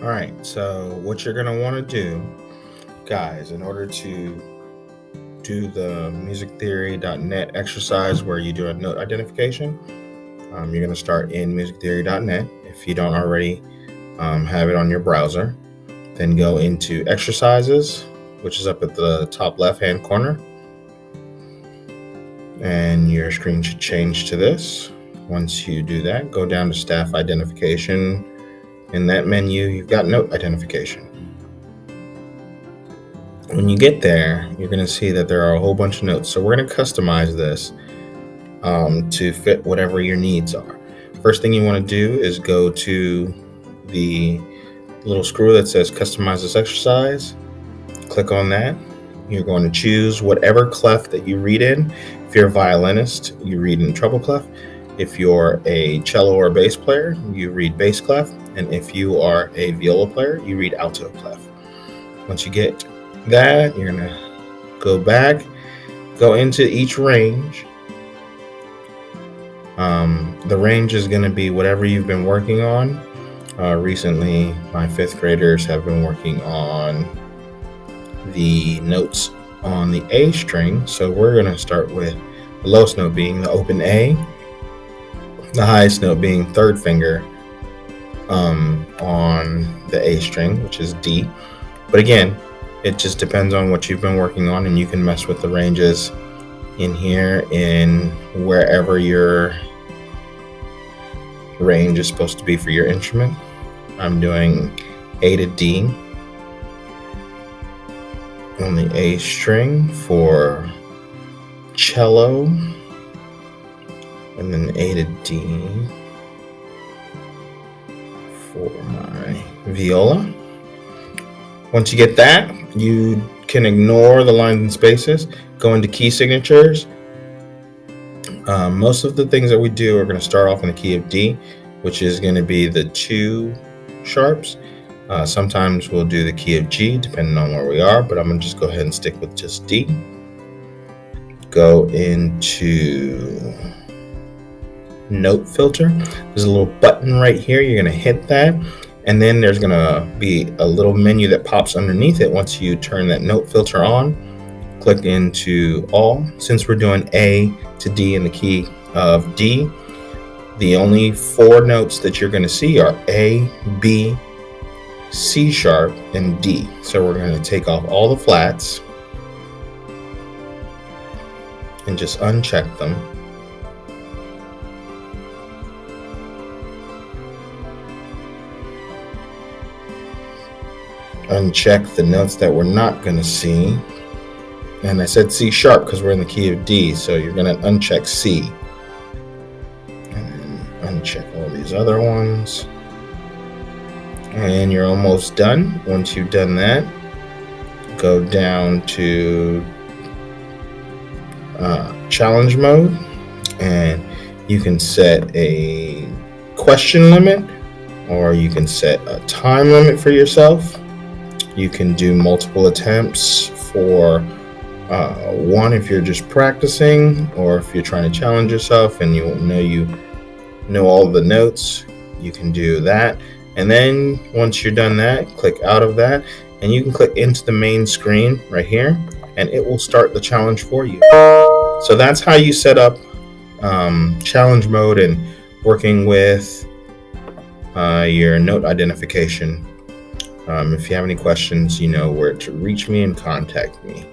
All right, so what you're going to want to do, guys, in order to do the musictheory.net exercise where you do a note identification, you're going to start in musictheory.net. If you don't already have it on your browser, then go into exercises, which is up at the top left-hand corner. And your screen should change to this. Once you do that, go down to staff identification. In that menu, you've got note identification. When you get there, you're going to see that there are a whole bunch of notes. So we're going to customize this to fit whatever your needs are. First thing you want to do is go to the little screw that says customize this exercise. Click on that. You're going to choose whatever clef that you read in. If you're a violinist, you read in treble clef. If you're a cello or bass player, you read bass clef. And if you are a viola player, you read alto clef. Once you get that, you're going to go back, go into each range. The range is going to be whatever you've been working on. Recently, my fifth graders have been working on the notes on the A string. So we're going to start with the lowest note being the open A, the highest note being third finger on the A string, which is D. But again, it just depends on what you've been working on, and you can mess with the ranges in here in wherever your range is supposed to be for your instrument. I'm doing A to D on the A string for cello, and then A to D for my viola. Once you get that, you can ignore the lines and spaces, go into key signatures. Most of the things that we do are going to start off in the key of D, which is going to be the 2 sharps. Sometimes we'll do the key of G, depending on where we are, but I'm going to just go ahead and stick with just D. Go into note filter. There's a little button right here. You're going to hit that, and then there's going to be a little menu that pops underneath it. Once you turn that note filter on, click into all. Since we're doing A to D in the key of D, the only 4 notes that you're going to see are A, B, C sharp, and D. So we're going to take off all the flats and just uncheck them. Uncheck the notes that we're not going to see. And I said C sharp because we're in the key of D, so you're going to uncheck C. And then uncheck all these other ones. And you're almost done. Once you've done that, go down to challenge mode, and you can set a question limit, or you can set a time limit for yourself. You can do multiple attempts for one if you're just practicing, or if you're trying to challenge yourself and you know all the notes, you can do that. And then once you're done that, click out of that, and you can click into the main screen right here, and it will start the challenge for you. So that's how you set up challenge mode and working with your note identification. If you have any questions, you know where to reach me and contact me.